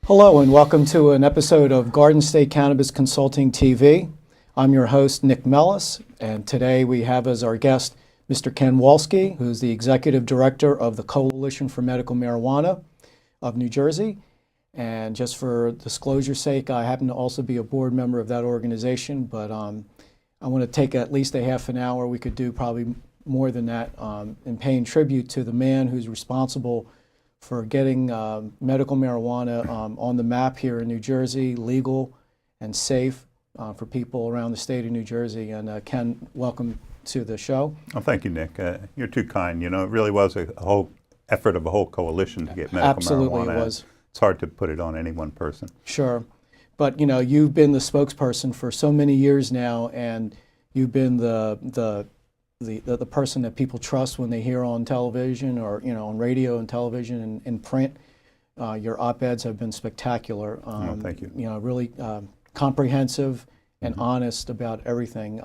Hello and welcome to an episode of Garden State Cannabis Consulting TV. I'm your host, Nick Mellis, and today we have as our guest Mr. Ken Wolski, who's the Executive Director of the Coalition for Medical Marijuana of New Jersey. And just for disclosure's sake, I happen to also be a board member of that organization, but I want to take at least a half an hour. We could do probably more than that in paying tribute to the man who's responsible for getting medical marijuana on the map here in New Jersey, legal and safe for people around the state of New Jersey. And Ken, welcome to the show. Oh, thank you, Nick. You're too kind. You know, it really was a whole effort of a whole coalition to get medical marijuana. Absolutely, it was. It's hard to put it on any one person. Sure. But, you know, you've been the spokesperson for so many years now, and you've been the person that people trust when they hear on television or, you know, on radio and television and in print. Your op-eds have been spectacular. Thank you. You know, really comprehensive and honest about everything.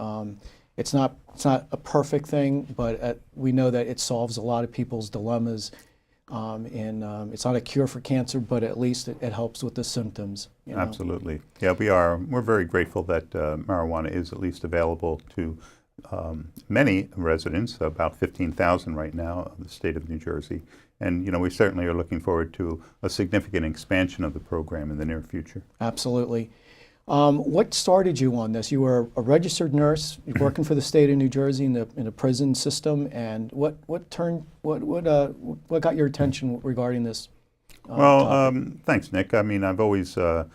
It's not a perfect thing, but we know that it solves a lot of people's dilemmas. It's not a cure for cancer, but at least it helps with the symptoms. You know? Absolutely. Yeah, we're very grateful that marijuana is at least available to many residents, about 15,000 right now of the state of New Jersey. And, you know, we certainly are looking forward to a significant expansion of the program in the near future. Absolutely. What started you on this? You were a registered nurse working for the state of New Jersey in the prison system, and what got your attention regarding this? Thanks, Nick. I mean, I've always been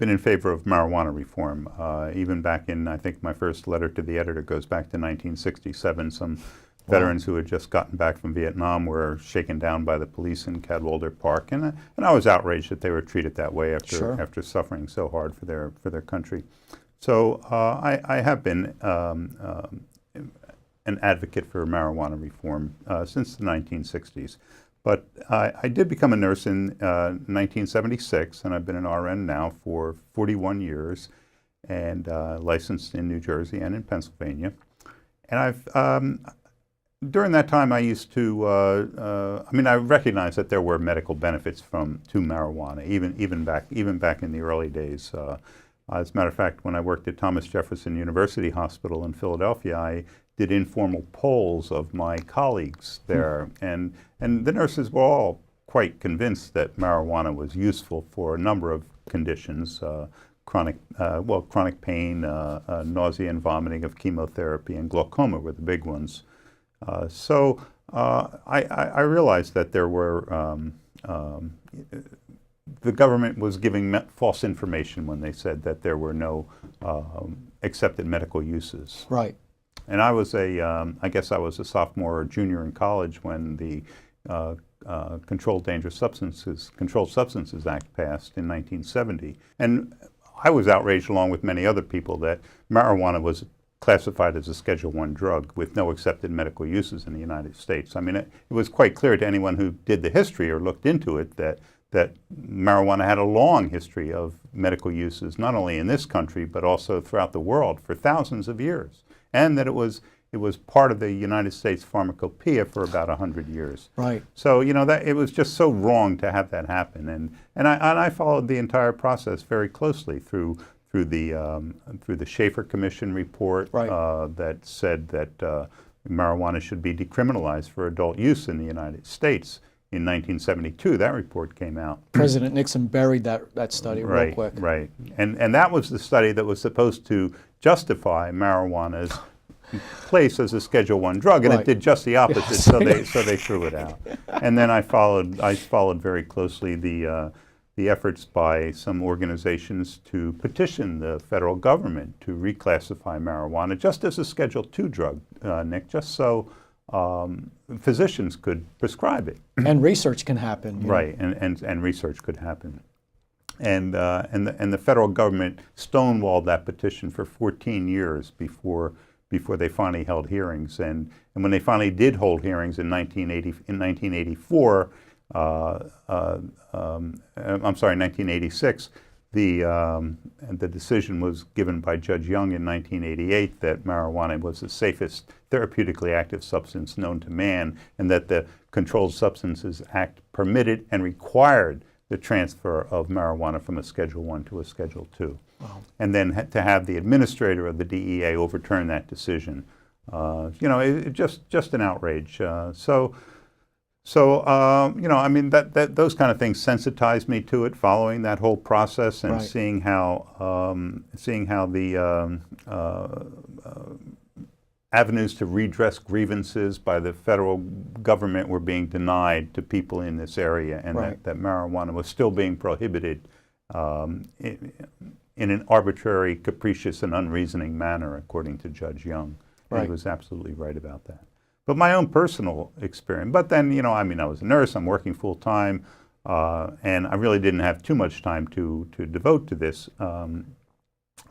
in favor of marijuana reform. Even back in, I think my first letter to the editor goes back to 1967. Some veterans who had just gotten back from Vietnam were shaken down by the police in Cadwalader Park, and I was outraged that they were treated that way after suffering so hard for their country. So I have been an advocate for marijuana reform since the 1960s. But I did become a nurse in 1976, and I've been an RN now for 41 years, and licensed in New Jersey and in Pennsylvania. And during that time, I used to, I recognized that there were medical benefits to marijuana, even back in the early days. As a matter of fact, when I worked at Thomas Jefferson University Hospital in Philadelphia, I did informal polls of my colleagues there, and the nurses were all quite convinced that marijuana was useful for a number of conditions, chronic pain, nausea and vomiting of chemotherapy, and glaucoma were the big ones. So I realized that there were the government was giving false information when they said that there were no accepted medical uses. Right. And I was I guess I was a sophomore or junior in college when the Controlled Substances Act passed in 1970. And I was outraged, along with many other people, that marijuana was classified as a Schedule I drug with no accepted medical uses in the United States. I mean, it was quite clear to anyone who did the history or looked into it that marijuana had a long history of medical uses, not only in this country, but also throughout the world for thousands of years. And that it was part of the United States pharmacopoeia for about 100 years. Right. So, you know, that it was just so wrong to have that happen. And I followed the entire process very closely through the Schaefer Commission report, right, that said that marijuana should be decriminalized for adult use in the United States. In 1972, that report came out. President Nixon buried that study real quick. Right. And that was the study that was supposed to justify marijuana's place as a Schedule I drug, and it did just the opposite. Yes. So they threw it out. And then I followed very closely the efforts by some organizations to petition the federal government to reclassify marijuana just as a Schedule II drug, Nick, just so physicians could prescribe it. And research can happen. Right, and research could happen. And the federal government stonewalled that petition for 14 years before they finally held hearings. And when they finally did hold hearings in 1984, 1986, the decision was given by Judge Young in 1988 that marijuana was the safest therapeutically active substance known to man, and that the Controlled Substances Act permitted and required the transfer of marijuana from a Schedule I to a Schedule II. Wow. And then to have the administrator of the DEA overturn that decision, just an outrage. I mean, those kind of things sensitized me to it, following that whole process and Right. seeing how the avenues to redress grievances by the federal government were being denied to people in this area, and Right. that marijuana was still being prohibited in an arbitrary, capricious, and unreasoning manner, according to Judge Young. And Right. he was absolutely right about that. But my own personal experience, but then, I mean, I was a nurse, I'm working full time, and I really didn't have too much time to devote to this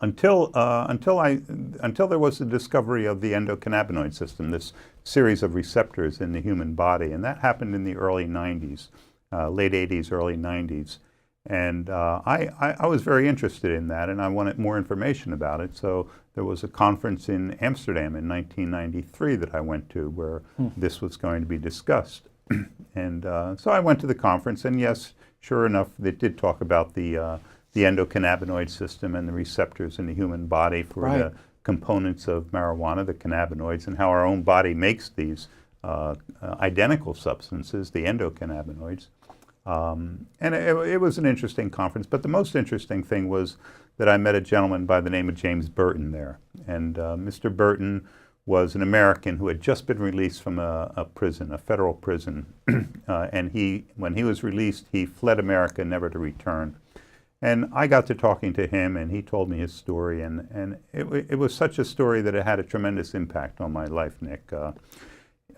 until there was the discovery of the endocannabinoid system, this series of receptors in the human body, and that happened in the early 90s, late 80s, early 90s. And I was very interested in that, and I wanted more information about it. So there was a conference in Amsterdam in 1993 that I went to where this was going to be discussed. And so I went to the conference, and yes, sure enough, they did talk about the endocannabinoid system and the receptors in the human body for Right. the components of marijuana, the cannabinoids, and how our own body makes these identical substances, the endocannabinoids. And it was an interesting conference, but the most interesting thing was that I met a gentleman by the name of James Burton there. And Mr. Burton was an American who had just been released from a prison, a federal prison. And when he was released, he fled America, never to return. And I got to talking to him, and he told me his story. And it was such a story that it had a tremendous impact on my life, Nick.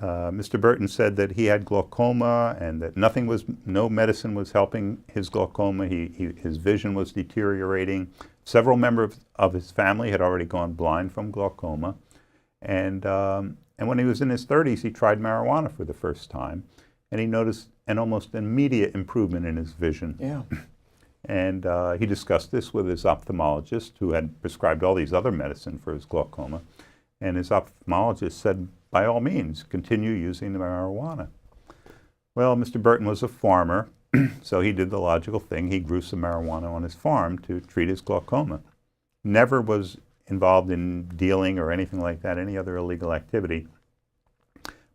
Mr. Burton said that he had glaucoma and that no medicine was helping his glaucoma. His vision was deteriorating. Several members of his family had already gone blind from glaucoma. And when he was in his 30s, he tried marijuana for the first time, and he noticed an almost immediate improvement in his vision. Yeah. And he discussed this with his ophthalmologist, who had prescribed all these other medicine for his glaucoma. And his ophthalmologist said, by all means, continue using the marijuana. Well, Mr. Burton was a farmer, so he did the logical thing. He grew some marijuana on his farm to treat his glaucoma. Never was involved in dealing or anything like that, any other illegal activity.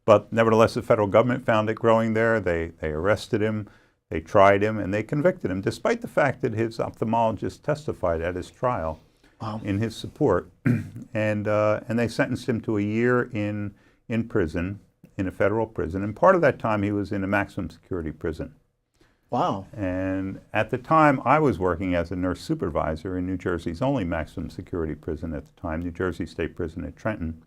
But nevertheless, the federal government found it growing there. They arrested him, they tried him, and they convicted him, despite the fact that his ophthalmologist testified at his trial. Wow. In his support. And they sentenced him to a year in prison, in a federal prison. And part of that time he was in a maximum security prison. Wow. And at the time I was working as a nurse supervisor in New Jersey's only maximum security prison at the time, New Jersey State Prison at Trenton.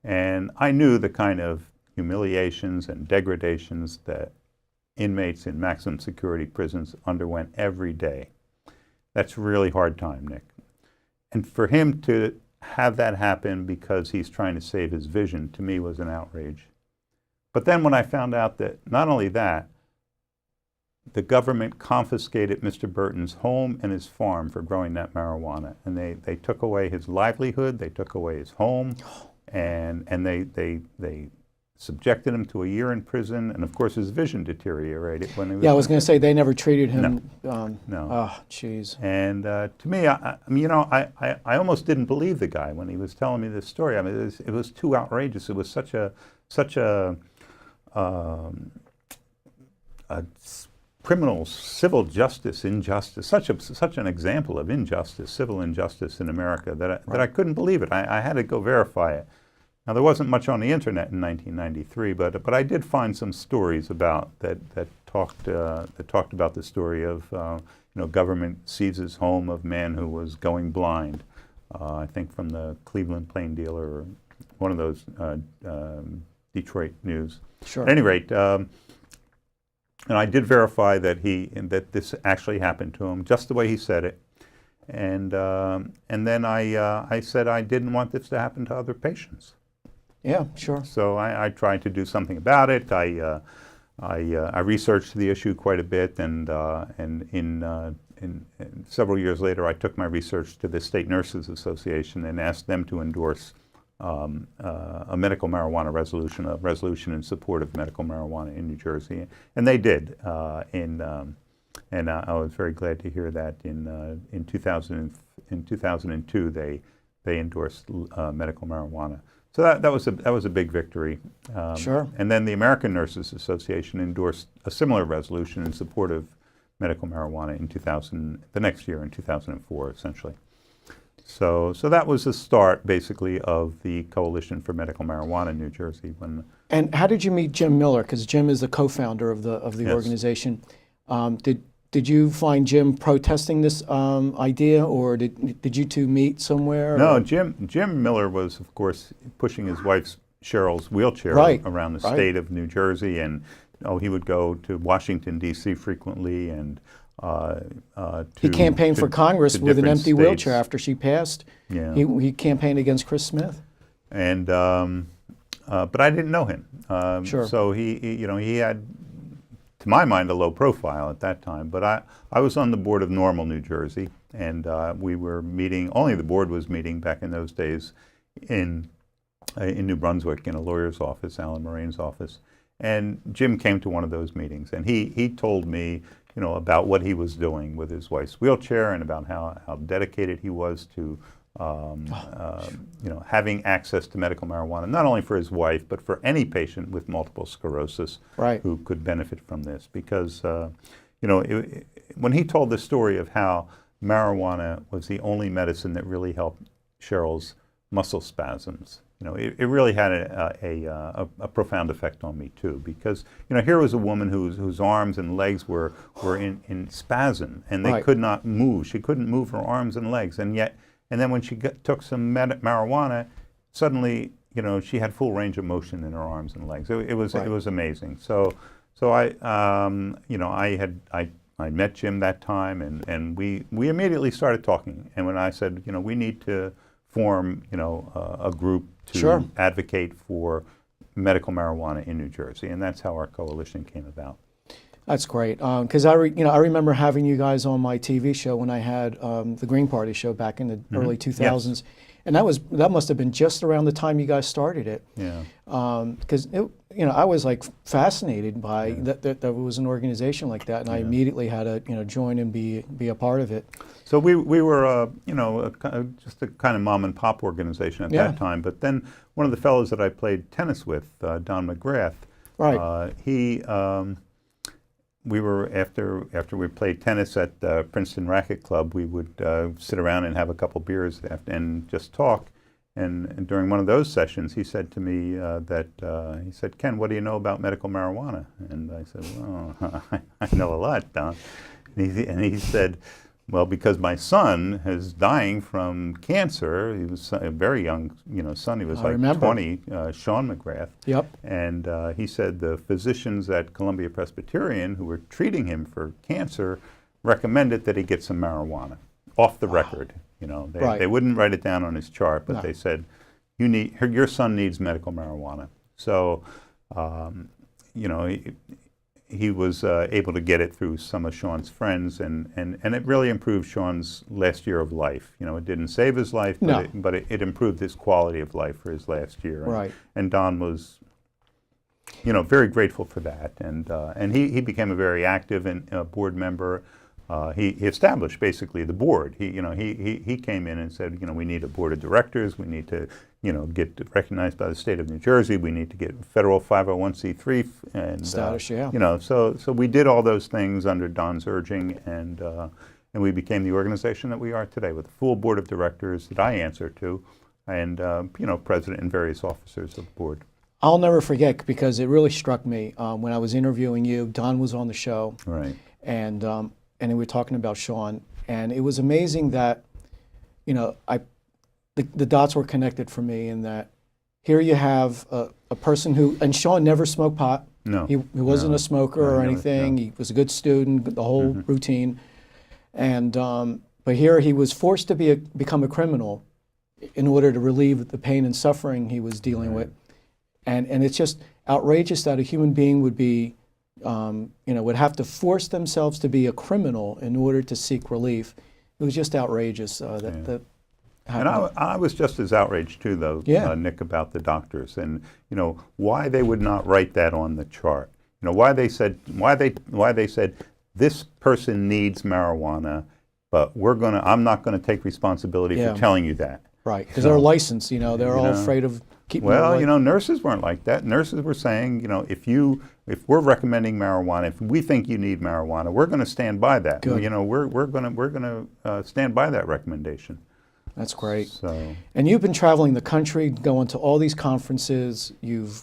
And I knew the kind of humiliations and degradations that inmates in maximum security prisons underwent every day. That's a really hard time, Nick. And for him to have that happen because he's trying to save his vision, to me, was an outrage. But then when I found out that not only that, the government confiscated Mr. Burton's home and his farm for growing that marijuana. And they took away his livelihood, they took away his home, and they subjected him to a year in prison. And of course his vision deteriorated when he was... Yeah, I was going to say they never treated him. No. Oh, jeez. And to me, I almost didn't believe the guy when he was telling me this story. I mean, it was too outrageous. It was such a criminal civil justice injustice, such an example of injustice, civil injustice in America that I couldn't believe it. I had to go verify it. Now, there wasn't much on the internet in 1993, but I did find some stories about that talked about the story of government seizes home of man who was going blind. I think from the Cleveland Plain Dealer or one of those Detroit News. Sure. At any rate, and I did verify that this actually happened to him, just the way he said it. And then I said I didn't want this to happen to other patients. Yeah, sure. So I tried to do something about it. I researched the issue quite a bit, and in several years later, I took my research to the State Nurses Association and asked them to endorse a medical marijuana resolution, a resolution in support of medical marijuana in New Jersey, and they did in And I was very glad to hear that in 2002 they endorsed medical marijuana. So that was a big victory. Sure. And then the American Nurses Association endorsed a similar resolution in support of medical marijuana in the next year in 2004, essentially. So that was the start, basically, of the Coalition for Medical Marijuana in New Jersey. And how did you meet Jim Miller? Because Jim is the co-founder of the Yes. organization. Did you find Jim protesting this idea, or did you two meet somewhere? No, or? Jim Miller was, of course, pushing his wife Cheryl's wheelchair Right. around the Right. state of New Jersey, and he would go to Washington D.C. frequently, and He campaigned for Congress to with an different empty wheelchair states. after she passed. Yeah. He campaigned against Chris Smith. And but I didn't know him. Sure. So he had, to my mind, a low profile at that time. But I was on the board of Normal New Jersey, and we were meeting. Only the board was meeting back in those days in New Brunswick in a lawyer's office, Alan Morane's office. And Jim came to one of those meetings, and he told me, about what he was doing with his wife's wheelchair, and about how dedicated he was to having access to medical marijuana, not only for his wife, but for any patient with multiple sclerosis Right. who could benefit from this. Because, when he told the story of how marijuana was the only medicine that really helped Cheryl's muscle spasms, it really had a profound effect on me too. Because, here was a woman whose arms and legs were in spasm, and they Right. could not move. She couldn't move her arms and legs, and then when she took some marijuana, suddenly, she had full range of motion in her arms and legs. It was amazing. So I met Jim that time, and we immediately started talking. And when I said, we need to form, a group to Sure. advocate for medical marijuana in New Jersey, and that's how our coalition came about. That's great. Because I remember having you guys on my TV show when I had the Green Party show back in the early 2000s, and that must have been just around the time you guys started it. Yeah. Because I was like fascinated by that there was an organization like that, and I immediately had to join and be a part of it. So we were just a kind of mom and pop organization at that time. But then one of the fellows that I played tennis with, Don McGrath, Right. we were after we played tennis at Princeton Racket Club, we would sit around and have a couple beers and just talk. And during one of those sessions, he said to me he said, "Ken, what do you know about medical marijuana?" And I said, "Well, I know a lot, Don." And he said, "Well, because my son is dying from cancer." He was a very young, son. He was like 20, Sean McGrath. Yep. And he said the physicians at Columbia Presbyterian who were treating him for cancer recommended that he get some marijuana off the record. They wouldn't write it down on his chart, but they said, your son needs medical marijuana. So, he was able to get it through some of Sean's friends, and it really improved Sean's last year of life. It didn't save his life, but it improved his quality of life for his last year. Right. And Don was, very grateful for that, and he became a very active board member. He established basically the board. He came in and said, we need a board of directors. We need to, get recognized by the state of New Jersey. We need to get federal 501c3 and status. Yeah. So we did all those things under Don's urging, and we became the organization that we are today, with a full board of directors that I answer to, and president and various officers of the board. I'll never forget, because it really struck me when I was interviewing you. Don was on the show. Right. And we were talking about Sean, and it was amazing that, the dots were connected for me, in that here you have a person who, and Sean never smoked pot. No. He wasn't a smoker or anything. No. He was a good student, the whole routine. And but here he was forced to become a criminal in order to relieve the pain and suffering he was dealing with. And it's just outrageous that a human being would be would have to force themselves to be a criminal in order to seek relief. It was just outrageous. And I was just as outraged too, though, Nick, about the doctors, and why they would not write that on the chart. Why they said this person needs marijuana, but I'm not going to take responsibility Yeah. for telling you that. Right, because So, they're licensed, they're all know, afraid of keeping their Well, nurses weren't like that. Nurses were saying, if we're recommending marijuana, if we think you need marijuana, we're going to stand by that. Good. We're going to stand by that recommendation. That's great. So, And you've been traveling the country, going to all these conferences. You've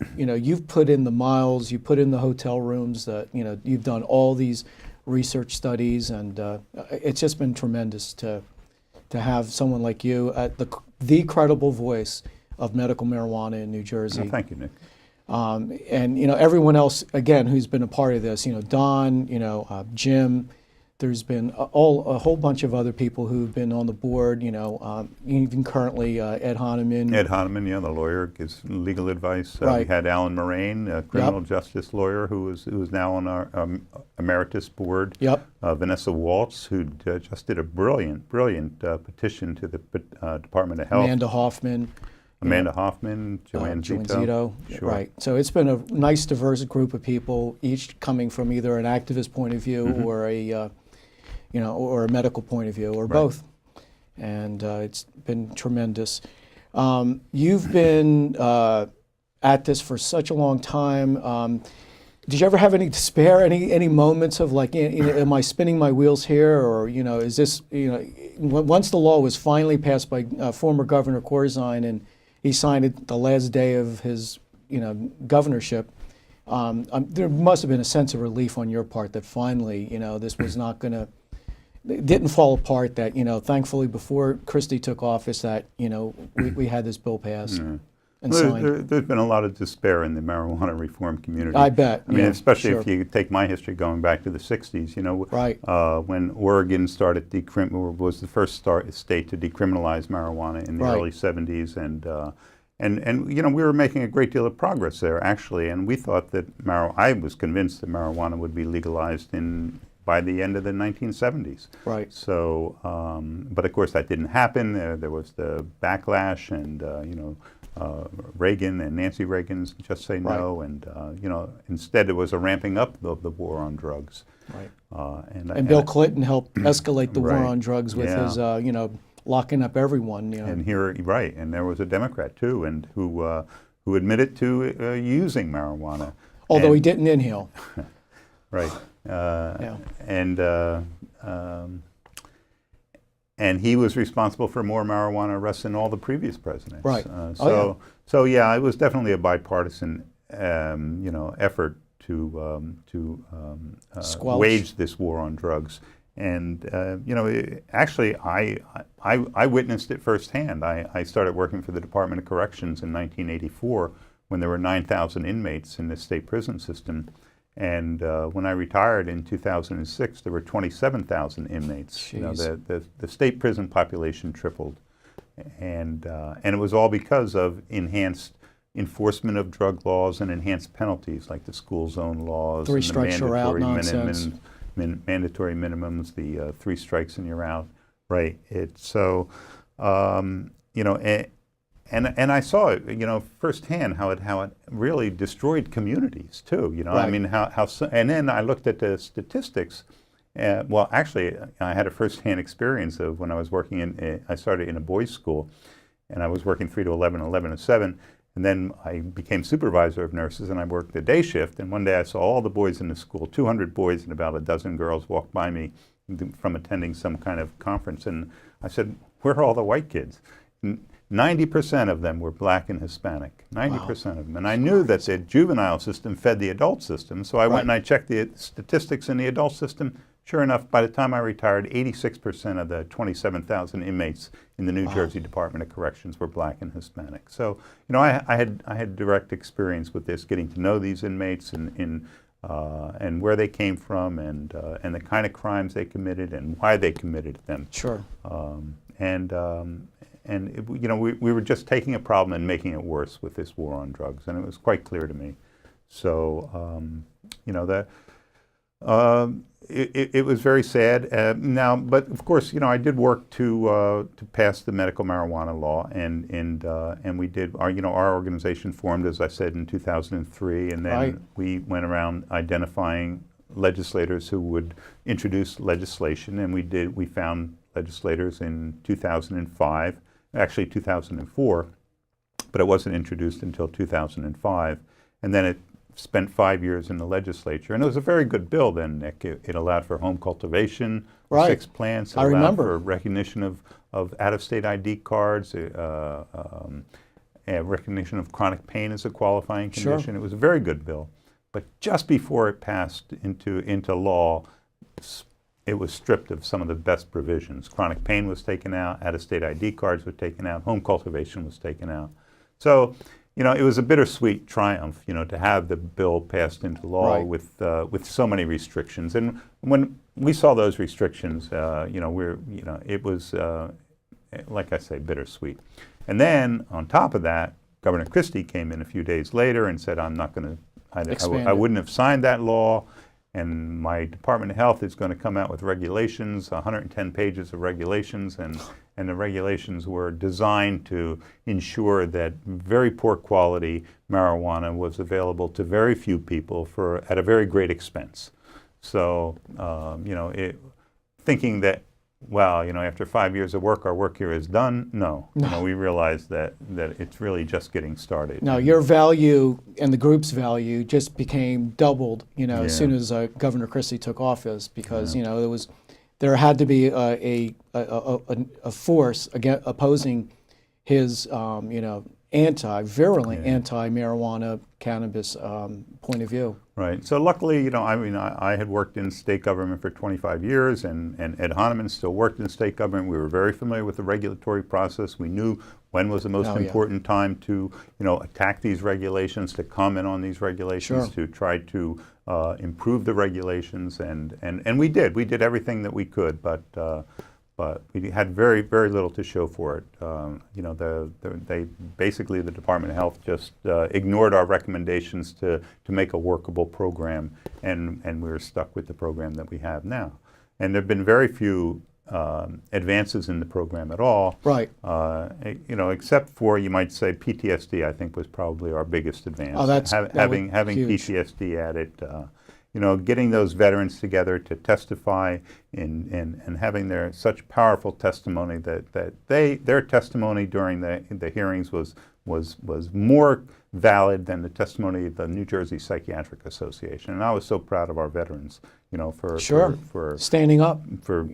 put in the miles, you put in the hotel rooms. You've done all these research studies, and it's just been tremendous to have someone like you at the credible voice of medical marijuana in New Jersey. well, thank you, Nick. And everyone else again who's been a part of this. Don, Jim. There's been a whole bunch of other people who've been on the board. Even currently Ed Hahnemann. Ed Hahnemann, the lawyer, gives legal advice. We Right. had Alan Moraine, a criminal justice lawyer, who is now on our emeritus board. Yep. Vanessa Waltz, who just did a brilliant petition to the Department of Health. Amanda Hoffman. Amanda Hoffman, Joanne Zito. Sure. Right. So it's been a nice, diverse group of people, each coming from either an activist point of view or a or a medical point of view, or both. And it's been tremendous. You've been at this for such a long time. Did you ever have any despair, any moments of like, am I spinning my wheels here, or is this, once the law was finally passed by former Governor Corzine, and he signed it the last day of his, governorship, there must have been a sense of relief on your part that finally, this was not going to. It didn't fall apart, that, thankfully before Christie took office, that, we had this bill passed and signed. There's been a lot of despair in the marijuana reform community. I bet. I mean, especially sure. if you take my history going back to the 60s, Right. When Oregon started was the first state to decriminalize marijuana in the Right. early 70s, and we were making a great deal of progress there, actually, and we thought that I was convinced that marijuana would be legalized by the end of the 1970s. Right. So, but of course that didn't happen. There was the backlash, and Reagan and Nancy Reagan's just say no, Right. and instead it was a ramping up of the war on drugs. Right. And Bill Clinton helped escalate the war Right. on drugs with Yeah. his, locking up everyone. And and there was a Democrat too, and who admitted to using marijuana, Although he didn't inhale. right. Yeah. And he was responsible for more marijuana arrests than all the previous presidents. Right. So yeah, it was definitely a bipartisan, effort to Squelch. wage this war on drugs. And actually, I witnessed it firsthand. I started working for the Department of Corrections in 1984 when there were 9,000 inmates in the state prison system. And when I retired in 2006, there were 27,000 inmates. The state prison population tripled, and it was all because of enhanced enforcement of drug laws and enhanced penalties, like the school zone laws, Three and the strikes you're out nonsense. mandatory minimums, the 3 strikes and you're out. Right. And I saw it, firsthand how it really destroyed communities too. Right. I mean, and then I looked at the statistics. Well, actually, I had a firsthand experience of when I was working I started in a boys' school, and I was working 3 to 11, 11 to 7, and then I became supervisor of nurses, and I worked the day shift. And one day I saw all the boys in the school, 200 boys and about a dozen girls, walk by me from attending some kind of conference, and I said, "Where are all the white kids?" 90% of them were black and Hispanic, 90% of them. And I knew that the juvenile system fed the adult system, so I went and I checked the statistics in the adult system. Sure enough, by the time I retired, 86% of the 27,000 inmates in the New Jersey Department of Corrections were black and Hispanic. So, I had direct experience with this, getting to know these inmates and where they came from, and the kind of crimes they committed and why they committed them. Sure. We were just taking a problem and making it worse with this war on drugs, and it was quite clear to me. So, it was very sad. But of course, I did work to pass the medical marijuana law, and we did our organization formed, as I said, in 2003, and then we went around identifying legislators who would introduce legislation, and we found legislators in 2005, actually 2004, but it wasn't introduced until 2005, and then it spent 5 years in the legislature, and it was a very good bill then, Nick. It allowed for home cultivation, Right. 6 plants, it I allowed remember. for recognition of out-of-state ID cards, recognition of chronic pain as a qualifying Sure. condition. It was a very good bill. But just before it passed into law, it was stripped of some of the best provisions. Chronic pain was taken out, out-of-state ID cards were taken out, home cultivation was taken out. So, it was a bittersweet triumph, to have the bill passed into law Right. with so many restrictions. And when we saw those restrictions, it was, like I say, bittersweet. And then on top of that, Governor Christie came in a few days later and said, I'm not going to, I wouldn't have signed that law, and my Department of Health is going to come out with regulations, 110 pages of regulations, and the regulations were designed to ensure that very poor quality marijuana was available to very few people at a very great expense. So, thinking that, well, after 5 years of work, our work here is done. No. We realized that it's really just getting started. Now, your value and the group's value just became doubled, as soon as Governor Christie took office, because there had to be a force opposing his virulent anti-marijuana cannabis point of view. Right. So luckily, I had worked in state government for 25 years, and Ed Honneman still worked in state government. We were very familiar with the regulatory process. We knew when was the most important time to, attack these regulations, to comment on these regulations, to try to improve the regulations, and we did. We did everything that we could, but we had very, very little to show for it. They basically, the Department of Health just ignored our recommendations to make a workable program, and we were stuck with the program that we have now. And there have been very few advances in the program at all. Right. Except for, you might say, PTSD, I think, was probably our biggest advance. Oh, having huge. PTSD added. Getting those veterans together to testify and having their such powerful testimony that their testimony during the hearings was more valid than the testimony of the New Jersey Psychiatric Association. And I was so proud of our veterans, for standing up, for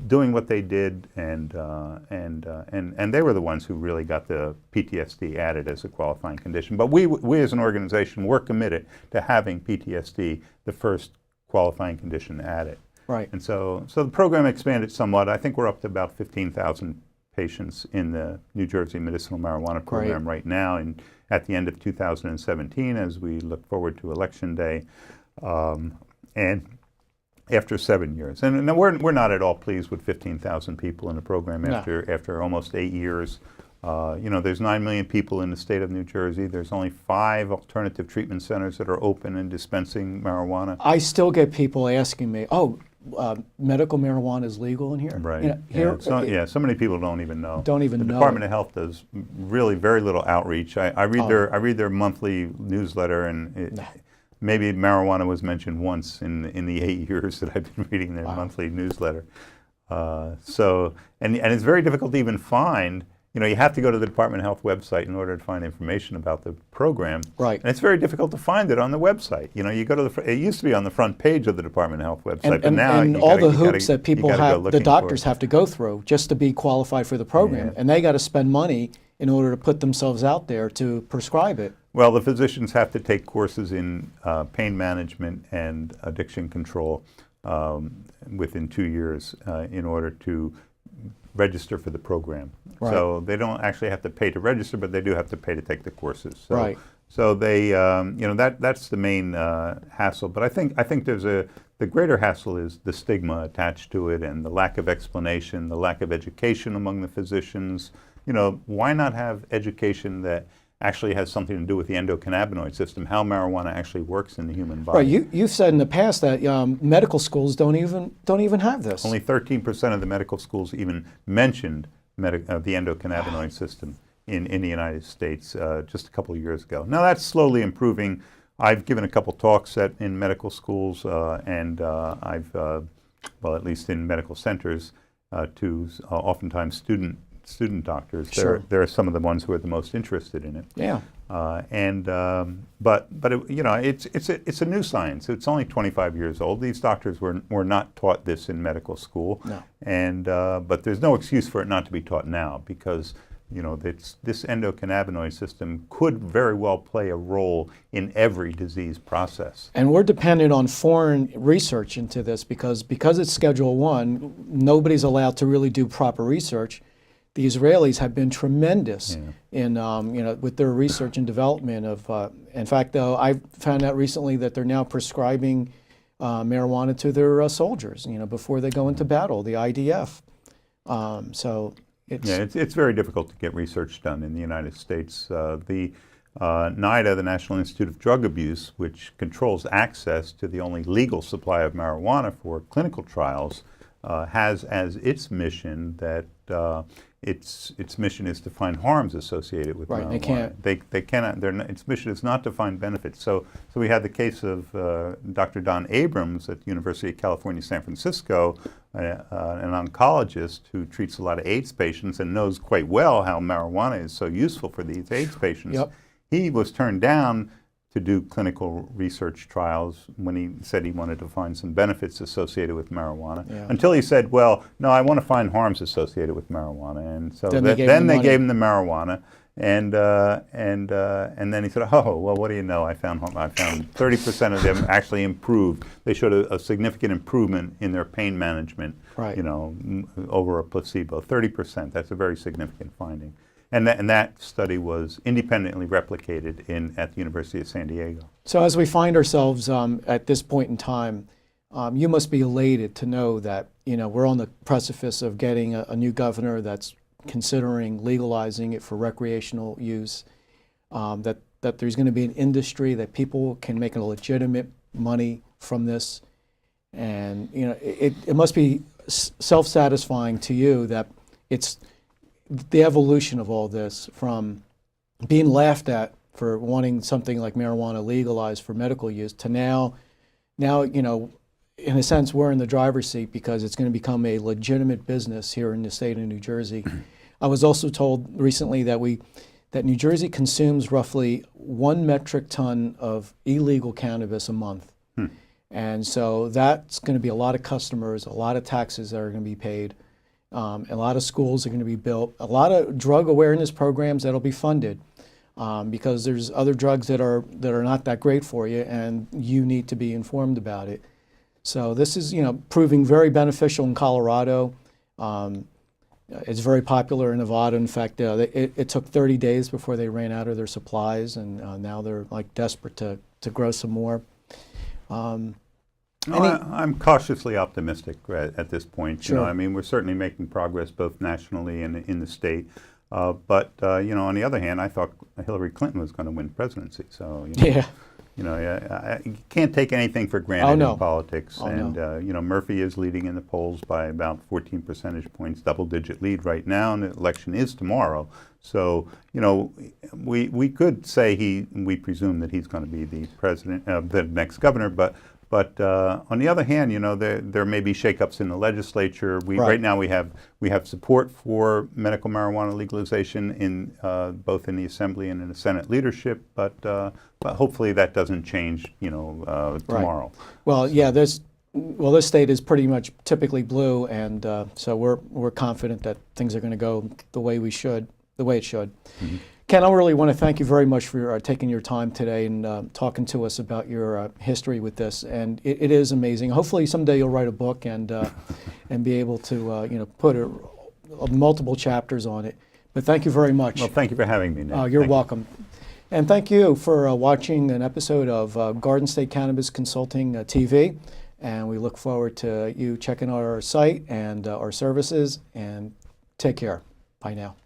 doing what they did, and they were the ones who really got the PTSD added as a qualifying condition. But we as an organization, we're committed to having PTSD the first qualifying condition added. Right. And so the program expanded somewhat. I think we're up to about 15,000 patients in the New Jersey medicinal marijuana program right now, and at the end of 2017, as we look forward to Election Day, and after 7 years. And we're not at all pleased with 15,000 people in the program after almost 8 years. There's 9 million people in the state of New Jersey. There's only 5 alternative treatment centers that are open and dispensing marijuana. I still get people asking me, medical marijuana is legal in here? Right. So many people don't even know. Don't even know. The Department of Health does really very little outreach. I read their monthly newsletter, and maybe marijuana was mentioned once in the 8 years that I've been reading their monthly newsletter. And it's very difficult to even find. You have to go to the Department of Health website in order to find information about the program. Right. And it's very difficult to find it on the website. You go to it used to be on the front page of the Department of Health website, but now all the hoops that people the doctors have to go through just to be qualified for the program, and they got to spend money in order to put themselves out there to prescribe it. Well, the physicians have to take courses in pain management and addiction control within 2 years in order to register for the program. Right. So they don't actually have to pay to register, but they do have to pay to take the courses. So, right. So they, that's the main hassle. But I think there's the greater hassle is the stigma attached to it, and the lack of explanation, the lack of education among the physicians. Why not have education that actually has something to do with the endocannabinoid system, how marijuana actually works in the human body? Right. You've said in the past that medical schools don't even have this. Only 13% of the medical schools even mentioned the endocannabinoid system in the United States just a couple of years ago. Now that's slowly improving. I've given a couple talks in medical schools, and I've, well, at least in medical centers, to oftentimes student doctors. Sure. They're some of the ones who are the most interested in it. Yeah. But it's a new science. It's only 25 years old. These doctors were not taught this in medical school. No. And but there's no excuse for it not to be taught now, because this endocannabinoid system could very well play a role in every disease process. And we're dependent on foreign research into this because it's Schedule 1, nobody's allowed to really do proper research. The Israelis have been tremendous in, with their research and development of, in fact, though, I found out recently that they're now prescribing marijuana to their soldiers, before they go into battle, the IDF. So it's very difficult to get research done in the United States. The NIDA, the National Institute of Drug Abuse, which controls access to the only legal supply of marijuana for clinical trials, has as its mission that its mission is to find harms associated with marijuana. They can't. They cannot. Its mission is not to find benefits. So we had the case of Dr. Don Abrams at the University of California, San Francisco, an oncologist who treats a lot of AIDS patients and knows quite well how marijuana is so useful for these AIDS patients. Yep. He was turned down to do clinical research trials when he said he wanted to find some benefits associated with marijuana, until he said, well, no, I want to find harms associated with marijuana. And so then they gave him the marijuana, and then he said, oh, well, what do you know? I found 30% of them actually improved. They showed a significant improvement in their pain management, over a placebo. 30%, that's a very significant finding. And that study was independently replicated at the University of San Diego. So as we find ourselves at this point in time, you must be elated to know that we're on the precipice of getting a new governor that's considering legalizing it for recreational use. That there's going to be an industry that people can make a legitimate money from this, and it must be self-satisfying to you that it's the evolution of all this from being laughed at for wanting something like marijuana legalized for medical use to now, in a sense, we're in the driver's seat because it's going to become a legitimate business here in the state of New Jersey. I was also told recently that New Jersey consumes roughly 1 metric ton of illegal cannabis a month. And so that's going to be a lot of customers, a lot of taxes that are going to be paid. A lot of schools are going to be built, a lot of drug awareness programs that'll be funded because there's other drugs that are not that great for you, and you need to be informed about it. So this is proving very beneficial in Colorado. It's very popular in Nevada. In fact, it took 30 days before they ran out of their supplies, and now they're like desperate to grow some more. I'm cautiously optimistic at this point. Sure. I mean, we're certainly making progress both nationally and in the state. But on the other hand, I thought Hillary Clinton was going to win presidency. So you can't take anything for granted in politics. Murphy is leading in the polls by about 14 percentage points, double-digit lead right now, and the election is tomorrow. So we could say we presume that he's going to be the president, the next governor, but on the other hand, there may be shakeups in the legislature. Right now we have support for medical marijuana legalization in both in the Assembly and in the Senate leadership, but hopefully that doesn't change, tomorrow. Well, yeah, this state is pretty much typically blue, and so we're confident that things are going to go the way it should. Mm-hmm. Ken, I really want to thank you very much for taking your time today and talking to us about your history with this. And it is amazing. Hopefully someday you'll write a book and be able to put multiple chapters on it. But thank you very much. Well, thank you for having me, Nick. You're welcome. And thank you for watching an episode of Garden State Cannabis Consulting TV. And we look forward to you checking out our site and our services. And take care. Bye now.